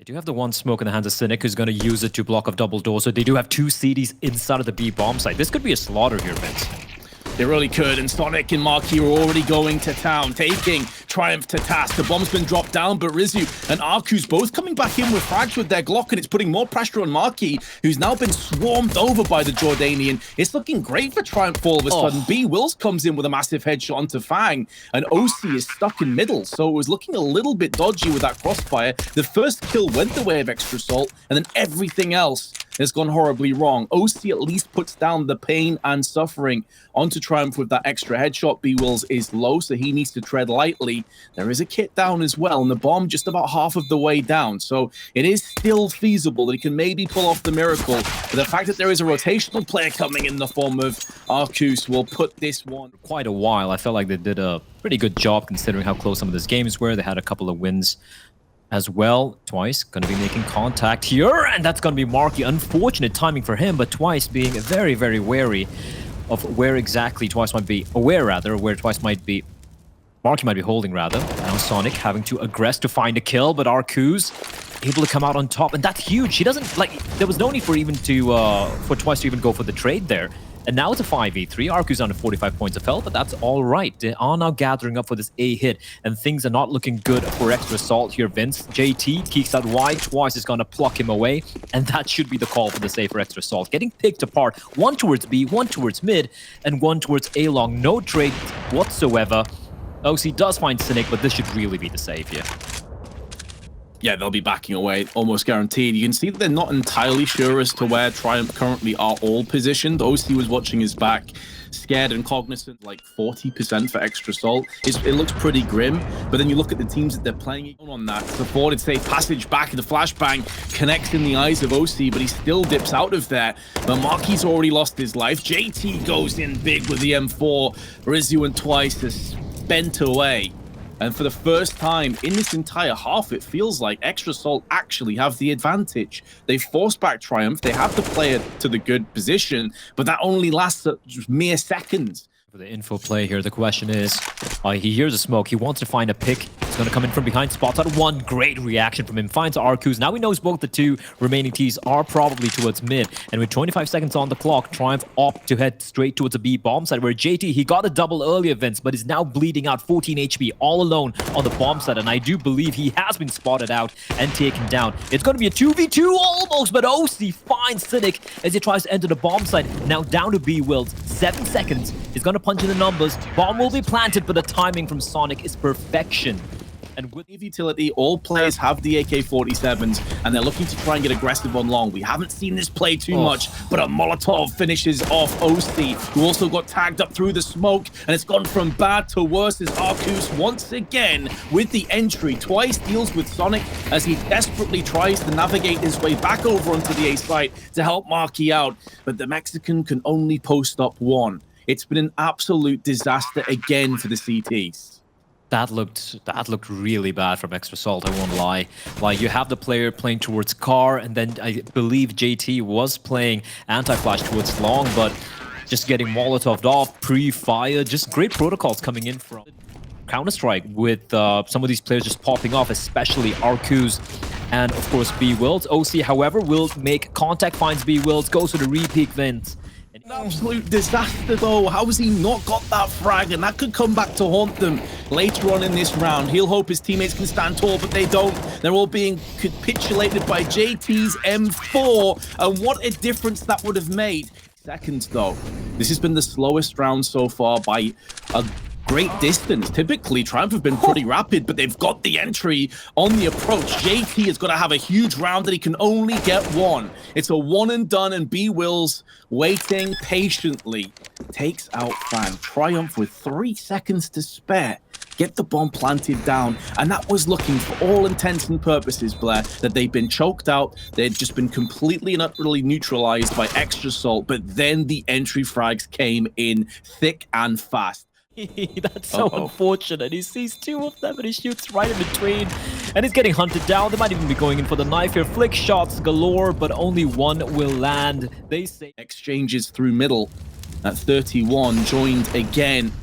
They do have the one smoke in the hands of Cynic, who's going to use it to block off double doors. So they do have two CDs inside of the B bomb site. This could be a slaughter here, Vince. They really could, and Sonic and MarKE are already going to town, taking Triumph to task. The bomb's been dropped down, but Brehze and Arku's both coming back in with frags with their Glock, and it's putting more pressure on MarKE, who's now been swarmed over by the Jordanian. It's looking great for Triumph all of a sudden. Bwills comes in with a massive headshot onto FaNg, and oSee is stuck in middle, so it was looking a little bit dodgy with that crossfire. The first kill went the way of Extra Salt, and then everything else has gone horribly wrong. oSee at least puts down the pain and suffering onto Triumph with that extra headshot. Bwills is low, so he needs to tread lightly. There is a kit down as well, and the bomb just about half of the way down. So it is still feasible that he can maybe pull off the miracle. But the fact that there is a rotational player coming in the form of Arkus will put this one. Quite a while. I felt like they did a pretty good job considering how close some of these games were. They had a couple of wins as well. tweiss going to be making contact here, and that's going to be MarKE. Unfortunate timing for him, but tweiss being very, very wary of where exactly tweiss might be, aware rather, where tweiss might be, MarKE might be holding rather. Now Sonic having to aggress to find a kill, but Arku's able to come out on top, and that's huge. He doesn't, like, there was no need for even to, for tweiss to even go for the trade there. And now it's a 5v3. Arku's under 45 points of health, but that's all right. They are now gathering up for this A hit, and things are not looking good for Extra Salt here, Vince. JT keeps out wide. tweiss is going to pluck him away, and that should be the call for the save for Extra Salt. Getting picked apart, one towards B, one towards mid, and one towards A long. No trade whatsoever. oSee does find Cynic, but this should really be the save here. Yeah, they'll be backing away, almost guaranteed. You can see that they're not entirely sure as to where Triumph currently are all positioned. oSee was watching his back, scared and cognizant, like 40% for Extra Salt. It looks pretty grim, but then you look at the teams that they're playing on that. The forwarded safe passage back, the flashbang connects in the eyes of oSee, but he still dips out of there. But MarKE's already lost his life. JT goes in big with the M4. Brehze and tweiss are spent away. And for the first time in this entire half, it feels like Extra Salt actually have the advantage. They forced back Triumph. They have the player to the good position, but that only lasts just mere seconds. For the info play here, the question is, he hears a smoke. He wants to find a pick. He's going to come in from behind, spots out one. Great reaction from him. Finds Arkus. Now he knows both the two remaining Ts are probably towards mid. And with 25 seconds on the clock, Triumph opt to head straight towards a B bomb site, where JT, he got a double earlier, Vince, but is now bleeding out 14 HP all alone on the bomb site. And I do believe he has been spotted out and taken down. It's going to be a 2v2 almost, but oSee finds Cynic as he tries to enter the bomb site. Now down to Bwills. 7 seconds. He's going to punch in the numbers. Bomb will be planted, but the timing from Sonic is perfection. And with utility, all players have the AK-47s, and they're looking to try and get aggressive on long. We haven't seen this play too much, but a Molotov finishes off oSee, who also got tagged up through the smoke, and it's gone from bad to worse as Arkus once again with the entry. tweiss deals with Sonic as he desperately tries to navigate his way back over onto the A site to help MarKE out, but the Mexican can only post up one. It's been an absolute disaster again for the CTs. That looked really bad from Extra Salt, I won't lie. Like, you have the player playing towards car, and then I believe JT was playing anti-flash towards long, but just getting Molotoved off, pre-fire, just great protocols coming in from Counter-Strike with some of these players just popping off, especially Arkus and, of course, Bwills. oSee, however, will make contact, finds Bwills, goes for the re-peek Vince. An absolute disaster though. How has he not got that frag? And that could come back to haunt them later on in this round. He'll hope his teammates can stand tall, but they don't. They're all being capitulated by JT's M4. And what a difference that would have made. Seconds though. This has been the slowest round so far by a great distance. Typically, Triumph have been pretty rapid, but they've got the entry on the approach. JT has got to have a huge round that he can only get one. It's a one and done, and Bwills, waiting patiently, takes out FaNg. Triumph with 3 seconds to spare. Get the bomb planted down, and that was looking, for all intents and purposes, Blair, that they'd been choked out. They'd just been completely and utterly neutralized by Extra Salt, but then the entry frags came in thick and fast. That's so unfortunate. He sees two of them and he shoots right in between, and he's getting hunted down. They might even be going in for the knife here. Flick shots galore, but only one will land. They say exchanges through middle at 31, joined again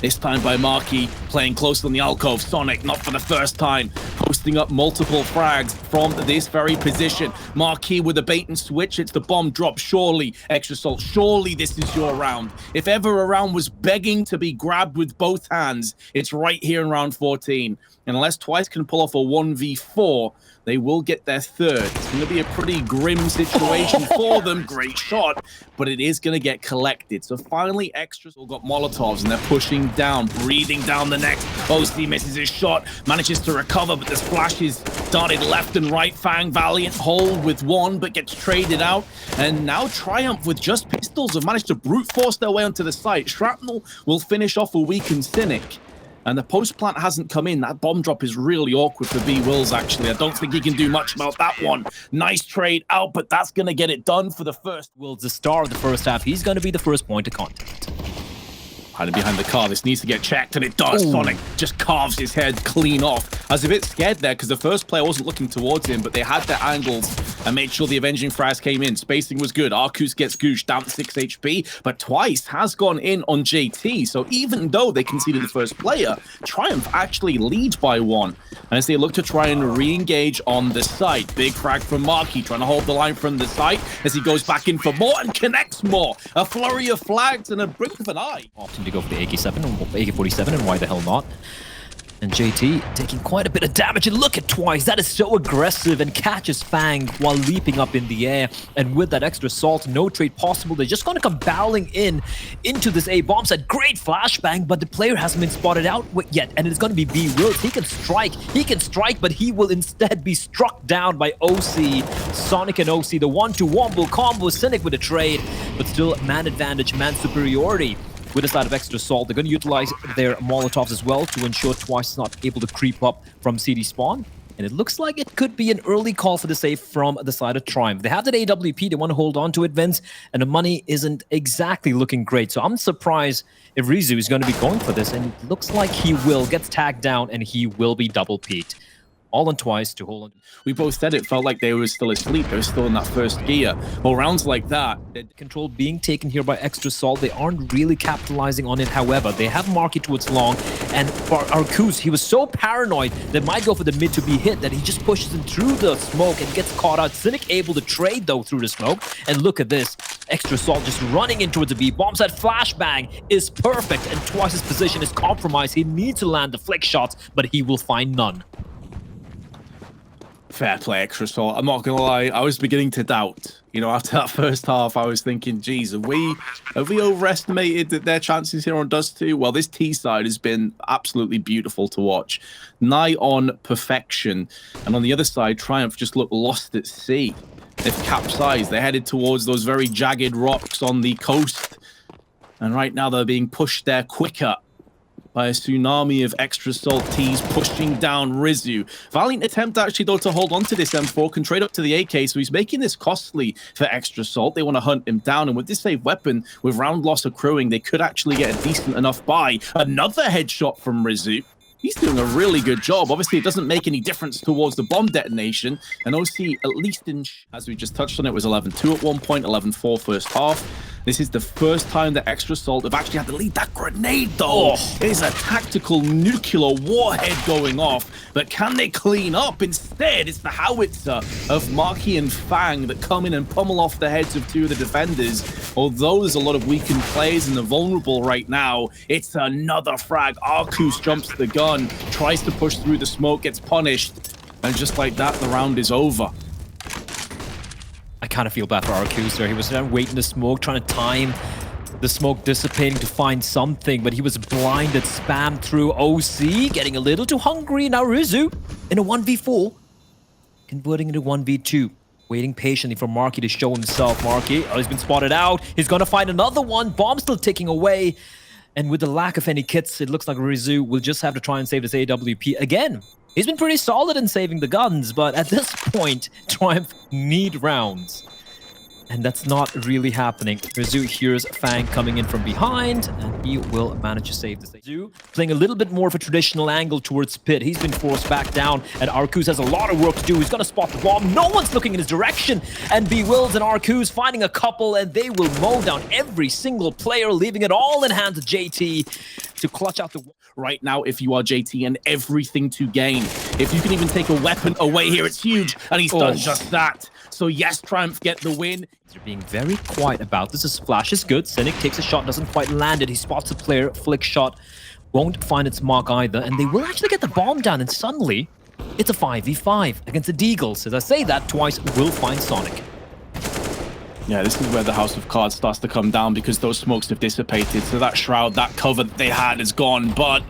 This time by MarKE, playing close on the alcove. Sonic, not for the first time, posting up multiple frags from this very position. MarKE with a bait and switch. It's the bomb drop. Surely, extrasalt, surely this is your round. If ever a round was begging to be grabbed with both hands, it's right here in round 14. And unless tweiss can pull off a 1v4, they will get their third. It's going to be a pretty grim situation for them. Great shot, but it is going to get collected. So finally, extrasalt got Molotovs, and they're pushing down, breathing down the neck. oSee misses his shot, manages to recover, but there's flashes darted left and right. FaNg, Valiant, hold with one, but gets traded out. And now Triumph, with just pistols, have managed to brute force their way onto the site. Shrapnel will finish off a weakened Cynic. And the post plant hasn't come in. That bomb drop is really awkward for Bwills, actually. I don't think he can do much about that one. Nice trade out, but that's going to get it done for the first. Bwills, the star of the first half. He's going to be the first point of contact. Hiding behind the car. This needs to get checked, and it does. Ooh. Sonic just carves his head clean off. I was a bit scared there because the first player wasn't looking towards him, but they had their angles and made sure the avenging frags came in. Spacing was good. Arcus gets gooshed down to 6 HP, but tweiss has gone in on JT. So even though they conceded the first player, Triumph actually leads by 1. And as they look to try and re-engage on the site, big frag from MarKE, trying to hold the line from the site as he goes back in for more and connects more. A flurry of flags and a blink of an eye. Opting to go for the AK-7 or AK-47, and why the hell not? And JT taking quite a bit of damage, and look at tweiss, that is so aggressive, and catches FaNg while leaping up in the air. And with that extra assault, no trade possible. They're just going to come barreling into this A bomb set. Great flashbang, but the player hasn't been spotted out yet, and it's going to be Bwills. He can strike, but he will instead be struck down by oSee. Sonic and oSee, the 1-2 wombo combo. Cynic with a trade, but still man advantage, man superiority. With the side of extrasalt, they're going to utilize their Molotovs as well to ensure tweiss is not able to creep up from CD spawn. And it looks like it could be an early call for the save from the side of Triumph. They have that AWP, they want to hold on to it, Vince, and the money isn't exactly looking great. So I'm surprised if Brehze is going to be going for this, and it looks like he will. Gets tagged down, and he will be double peaked. All on tweiss to hold on. We both said it felt like they were still asleep. They were still in that first gear. Well, rounds like that. Control being taken here by extrasalt. They aren't really capitalizing on it. However, they have MarKE towards long. And for Arcus, he was so paranoid that might go for the mid to be hit that he just pushes him through the smoke and gets caught out. Cynic able to trade, though, through the smoke. And look at this. extrasalt just running in towards the B. Bombs at flashbang is perfect. And tweiss' position is compromised. He needs to land the flick shots, but he will find none. Fair play, extrasalt. I'm not gonna lie, I was beginning to doubt. You know, after that first half, I was thinking, geez, have we overestimated their chances here on Dust 2? Well, this T side has been absolutely beautiful to watch. Nigh on perfection. And on the other side, Triumph just looked lost at sea. They've capsized. They're headed towards those very jagged rocks on the coast. And right now, they're being pushed there quicker by a tsunami of extrasalt T's pushing down Rizzu. Valiant attempt actually though to hold on to this M4, can trade up to the AK, so he's making this costly for extrasalt. They want to hunt him down, and with this safe weapon, with round loss accruing, they could actually get a decent enough buy. Another headshot from Rizzu. He's doing a really good job. Obviously, it doesn't make any difference towards the bomb detonation. And oSee, at least in, as we just touched on, it was 11-2 at one point, 11-4 first half. This is the first time that extrasalt have actually had to lead that grenade, though. Oh. It is a tactical nuclear warhead going off. But can they clean up? Instead, it's the howitzer of MarKE and FaNg that come in and pummel off the heads of two of the defenders. Although there's a lot of weakened players and they're vulnerable right now, it's another frag. Arcus jumps the gun, tries to push through the smoke, gets punished. And just like that, the round is over. I kind of feel bad for Arcus there. He was waiting the smoke, trying to time the smoke dissipating to find something, but he was blinded, spammed through. oSee getting a little too hungry. Now Rizzu in a 1v4, converting into 1v2. Waiting patiently for MarKE to show himself. MarKE, oh, he's been spotted out. He's going to find another one. Bomb still ticking away. And with the lack of any kits, it looks like Rizzu will just have to try and save this AWP again. He's been pretty solid in saving the guns, but at this point, Triumph need rounds. And that's not really happening. Brehze hears FaNg coming in from behind, and he will manage to save this. Brehze playing a little bit more of a traditional angle towards pit. He's been forced back down, and Arcus has a lot of work to do. He's going to spot the bomb. No one's looking in his direction. And Bwills and Arcus finding a couple, and they will mow down every single player, leaving it all in hands of JT to clutch out the... Right now, if you are JT, and everything to gain. If you can even take a weapon away here, it's huge, and he's done just that. So yes, Triumph get the win. They're being very quiet about this. His flash is good. Cynic takes a shot, doesn't quite land it. He spots a player, flick shot, won't find its mark either, and they will actually get the bomb down, and suddenly, it's a 5v5 against the deagle. So as I say that, tweiss will find Sonic. Yeah, this is where the House of Cards starts to come down because those smokes have dissipated. So that shroud, that cover that they had is gone, but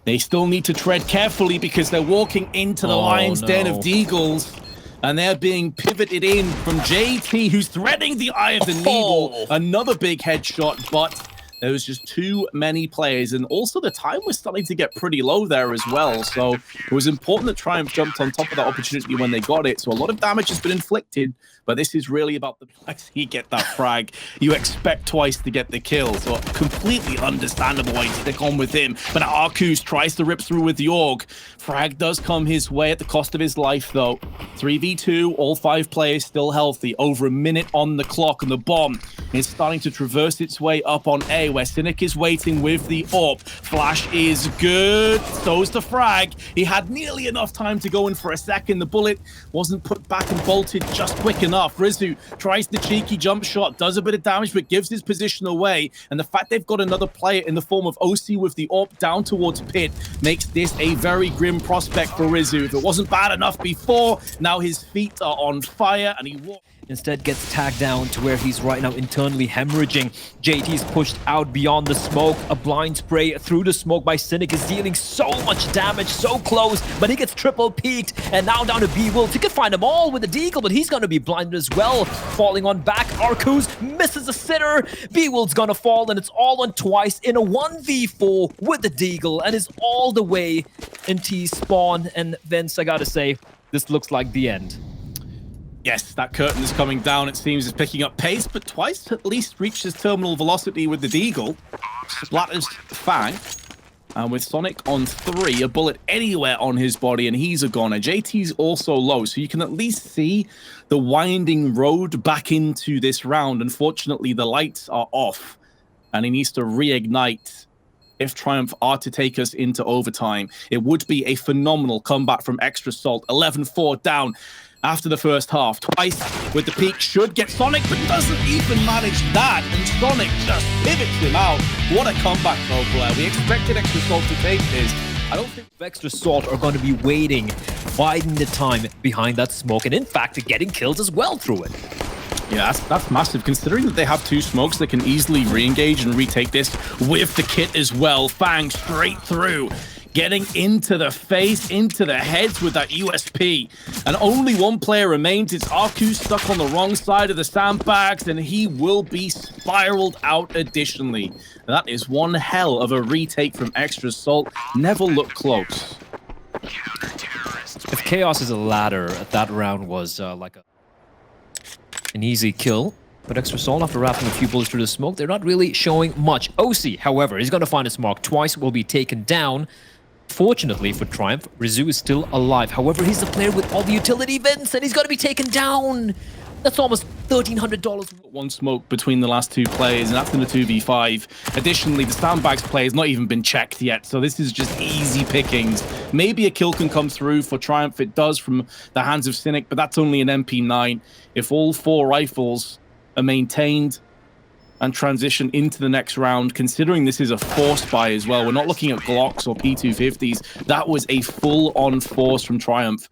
they still need to tread carefully because they're walking into the lion's den of deagles. And they're being pivoted in from JT, who's threading the eye of the needle. Another big headshot, but there was just too many players. And also the time was starting to get pretty low there as well. So it was important that Triumph jumped on top of that opportunity when they got it. So a lot of damage has been inflicted, but this is really about the... He get that frag. You expect tweiss to get the kill. So completely understandable why you stick on with him. But Arcus tries to rip through with the AUG. Frag does come his way at the cost of his life, though. 3v2, all 5 players still healthy. Over a minute on the clock, and the bomb is starting to traverse its way up on A, where Cynic is waiting with the AWP. Flash is good. So's the frag. He had nearly enough time to go in for a second. The bullet wasn't put back and bolted just quick enough. Brehze tries the cheeky jump shot, does a bit of damage, but gives his position away. And the fact they've got another player in the form of oSee with the AWP down towards pit makes this a very grim prospect for Brehze. If it wasn't bad enough before, now his feet are on fire, and he walks. Instead gets tagged down to where he's right now internally hemorrhaging. JT's pushed out beyond the smoke. A blind spray through the smoke by Cynic is dealing so much damage, so close, but he gets triple peaked, and now down to Bwills. He could find them all with the deagle, but he's going to be blinded as well. Falling on back, Arcus misses a sitter. Bwills gonna fall, and it's all on tweiss in a 1v4 with the deagle, and is all the way in T spawn. And Vince, I gotta say, this looks like the end. Yes, that curtain is coming down. It seems it's picking up pace, but tweiss at least reaches terminal velocity with the deagle. Splatters FaNg. And with Sonic on 3, a bullet anywhere on his body, and he's a goner. JT's also low, so you can at least see the winding road back into this round. Unfortunately, the lights are off, and he needs to reignite if Triumph are to take us into overtime. It would be a phenomenal comeback from Extra Salt. 11-4 down after the first half. tweiss with the peak should get Sonic, but doesn't even manage that, and Sonic just pivots him out. What a comeback though, Blair. We expected Extra Salt to take this. I don't think Extra Salt are going to be waiting, biding the time behind that smoke, and in fact getting kills as well through it. Yeah, that's massive. Considering that they have 2 smokes, they can easily re-engage and retake this with the kit as well. FaNg straight through, getting into the face, into the heads with that USP. And only one player remains. It's Arcus stuck on the wrong side of the sandbags, and he will be spiraled out additionally. That is one hell of a retake from Extra Salt. Never looked close. If Chaos is a ladder, that round was like an easy kill. But Extra Salt, after wrapping a few bullets through the smoke, they're not really showing much. oSee, however, is going to find his mark. tweiss will be taken down. Fortunately for Triumph, Brehze is still alive. However, he's the player with all the utility events, and he's going to be taken down. That's almost $1,300. One smoke between the last 2 players, and that's in the 2v5. Additionally, the sandbags play has not even been checked yet, so this is just easy pickings. Maybe a kill can come through for Triumph. It does from the hands of Cynic, but that's only an MP9. If all 4 rifles are maintained and transition into the next round, considering this is a force buy as well, we're not looking at Glocks or P250s. That was a full-on force from Triumph.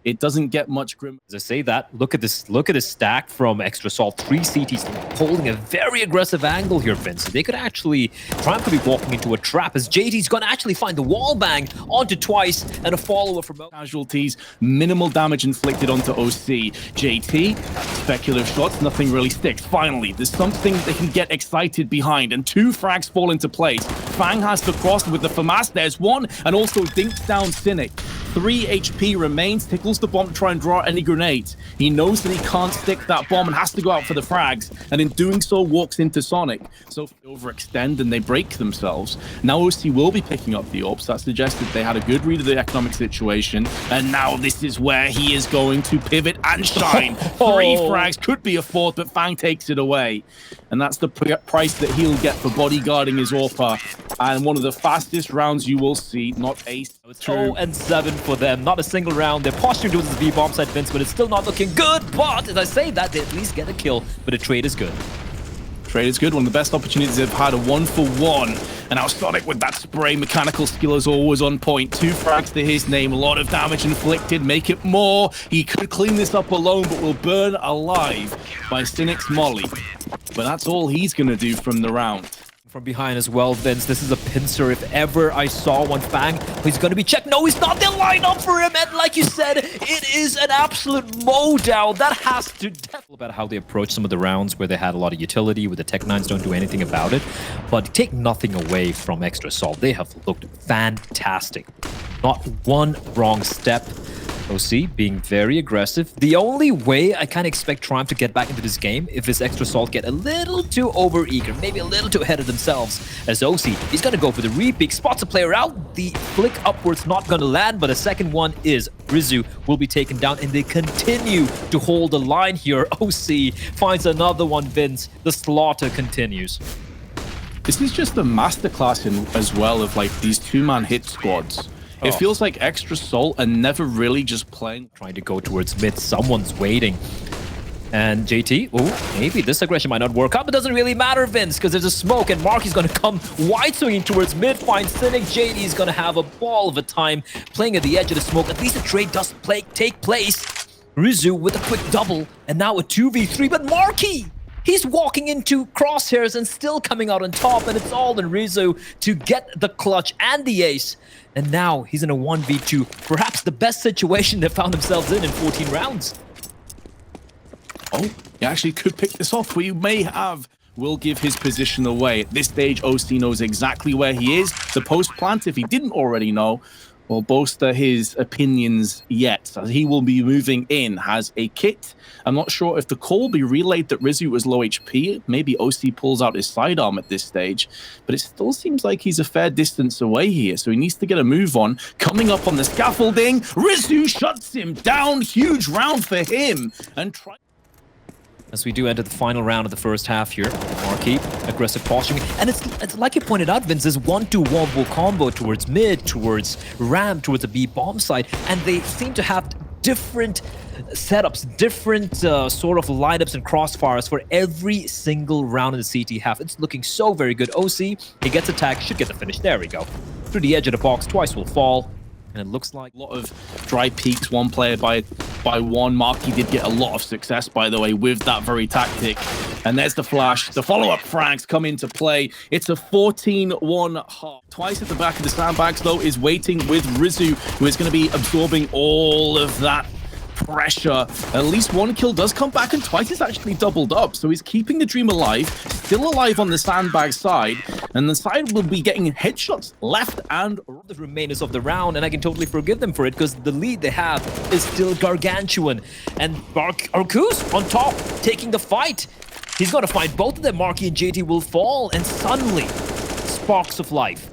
It doesn't get much grim. As I say that, look at this stack from Extra Salt. 3 CTs holding a very aggressive angle here, Vince. They could actually, Triumph could be walking into a trap, as JT's going to actually find the wall bang onto tweiss, and a follow-up from casualties. Minimal damage inflicted onto oSee. JT, speculative shots, nothing really sticks. Finally, there's something they can get excited behind, and 2 frags fall into place. FaNg has to cross with the FAMAS. There's one, and also dinks down Cynic. 3 HP remains. Tickles the bomb to try and draw any grenades. He knows that he can't stick that bomb and has to go out for the frags, and in doing so walks into Sonic. So if they overextend and they break themselves, now oSee will be picking up the ops. That suggested they had a good read of the economic situation, and now this is where he is going to pivot and shine. 3 frags, could be a 4th, but FaNg takes it away. And that's the price that he'll get for bodyguarding his AWPer. And one of the fastest rounds you will see, not ace. It's 0-7 for them. Not a single round. They're posturing towards the B-bomb side, Vince, but it's still not looking good. But as I say that, they at least get a kill. But the trade is good. Trade is good. One of the best opportunities they've had, a 1-for-1. And now Sonic with that spray. Mechanical skill is always on point. 2 frags to his name. A lot of damage inflicted. Make it more. He could clean this up alone, but will burn alive by Cynic's molly. But that's all he's going to do from the round. From behind as well, Vince. This is a pincer. If ever I saw one, FaNg, he's going to be checked. No, he's not. They'll line up for him. And like you said, it is an absolute mow-down. That has to tell about how they approach some of the rounds where they had a lot of utility, where the Tech-9s don't do anything about it. But take nothing away from Extra Assault. They have looked fantastic. Not one wrong step. oSee being very aggressive. The only way I kind of expect Triumph to get back into this game if this Extra Assault get a little too over-eager, maybe a little too ahead of themselves. As oSee, he's going to go for the repeat, spots a player out. The flick upwards not going to land, but a second one is Brehze will be taken down, and they continue to hold the line here. oSee finds another one, Vince. The slaughter continues. This is just a masterclass in as well of like these 2-man hit squads. It feels like Extra Assault and never really just playing. Trying to go towards mid. Someone's waiting. And JT, maybe this aggression might not work out, but doesn't really matter, Vince, because there's a smoke and MarKE is going to come wide swinging towards mid, finds cynic. JT is going to have a ball of a time playing at the edge of the smoke. At least the trade does take place. Brehze with a quick double, and now a 2v3, but MarKE! He's walking into crosshairs and still coming out on top, and it's all in Brehze to get the clutch and the ace. And now he's in a 1v2, perhaps the best situation they found themselves in 14 rounds. Oh, he actually could pick this off. We may have. Will give his position away. At this stage, oSee knows exactly where he is. The post plant, if he didn't already know, will bolster his opinions yet, as he will be moving in, has a kit. I'm not sure if the call will be relayed that Brehze was low HP. Maybe oSee pulls out his sidearm at this stage, but it still seems like he's a fair distance away here, so he needs to get a move on. Coming up on the scaffolding, Brehze shuts him down. Huge round for him. And as we do enter the final round of the first half here, MarKE, aggressive posturing, and it's like you pointed out, Vince, this 1-2-1 combo towards mid, towards ramp, towards the B-bomb side, and they seem to have different setups, different sort of lineups and crossfires for every single round in the CT half. It's looking so very good. oSee, he gets attacked, should get the finish. There we go. Through the edge of the box, tweiss will fall. And it looks like a lot of dry peaks, one player by one. MarKE did get a lot of success, by the way, with that very tactic. And there's the flash. The follow-up frags come into play. It's a 14-1 half. tweiss at the back of the sandbags, though, is waiting with Brehze, who is going to be absorbing all of that pressure. At least one kill does come back, and tweiss is actually doubled up, so he's keeping the dream alive, still alive on the sandbag side, and the side will be getting headshots left and right. The remainers of the round, and I can totally forgive them for it, because the lead they have is still gargantuan, and Arcus on top, taking the fight. He's going to find both of them. MarKE and JT will fall, and suddenly, sparks of life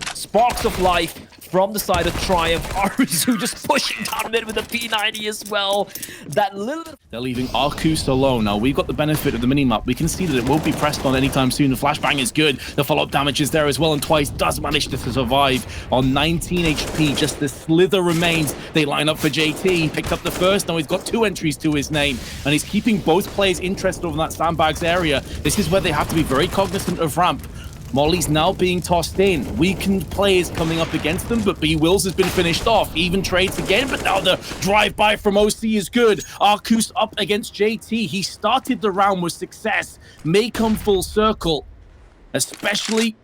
from the side of Triumph. Brehze just pushing down mid with a P90 as well. That little bit. They're leaving Arcus alone. Now, we've got the benefit of the minimap. We can see that it won't be pressed on anytime soon. The flashbang is good. The follow-up damage is there as well, and tweiss does manage to survive on 19 HP. Just the slither remains. They line up for JT. He picked up the first. Now he's got 2 entries to his name, and he's keeping both players interested over that sandbags area. This is where they have to be very cognizant of ramp. Molly's now being tossed in. Weakened players coming up against them, but Bwills has been finished off. Even trades again, but now the drive-by from oSee is good. Arcus up against JT. He started the round with success. May come full circle, especially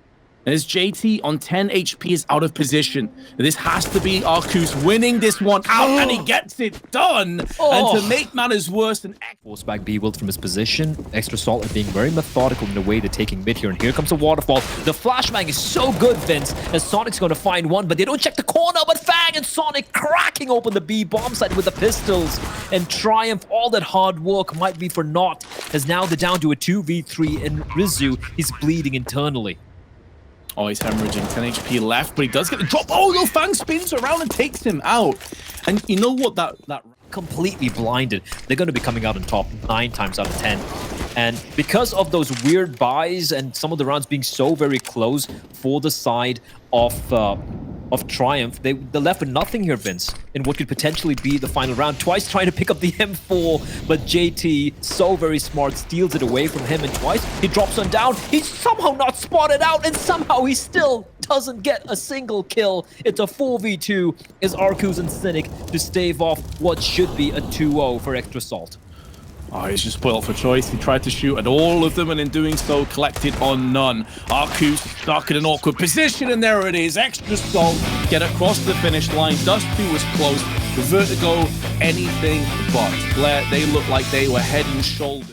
As JT on 10 HP is out of position. This has to be Arcus winning this one out, and he gets it done. And to make matters worse, force back Bwills from his position. Extra Salt are being very methodical in the way they're taking mid here. And here comes a waterfall. The flashbang is so good, Vince, as Sonic's going to find one, but they don't check the corner. But FaNg and Sonic cracking open the B bomb site with the pistols. And Triumph, all that hard work might be for naught, as now they're down to a 2v3, and Rizzu is bleeding internally. Oh, he's hemorrhaging. 10 HP left, but he does get the drop. Oh, no, FaNg spins around and takes him out. And you know what? That completely blinded. They're going to be coming out on top 9 times out of 10. And because of those weird buys and some of the rounds being so very close for the side of Triumph, they're left with nothing here, Vince, in what could potentially be the final round. Tweiss trying to pick up the M4, but JT, so very smart, steals it away from him, and Tweiss, he drops on down. He's somehow not spotted out, and somehow he still doesn't get a single kill. It's a 4v2 as Arcus and Cynic to stave off what should be a 2-0 for Extra Salt. Oh, he's just spoiled for choice. He tried to shoot at all of them, and in doing so, collected on none. Arcus stuck in an awkward position, and there it is. Extra Salt get across the finish line. Dust 2 was close. The Vertigo, anything but. Blair, they looked like they were head and shoulders.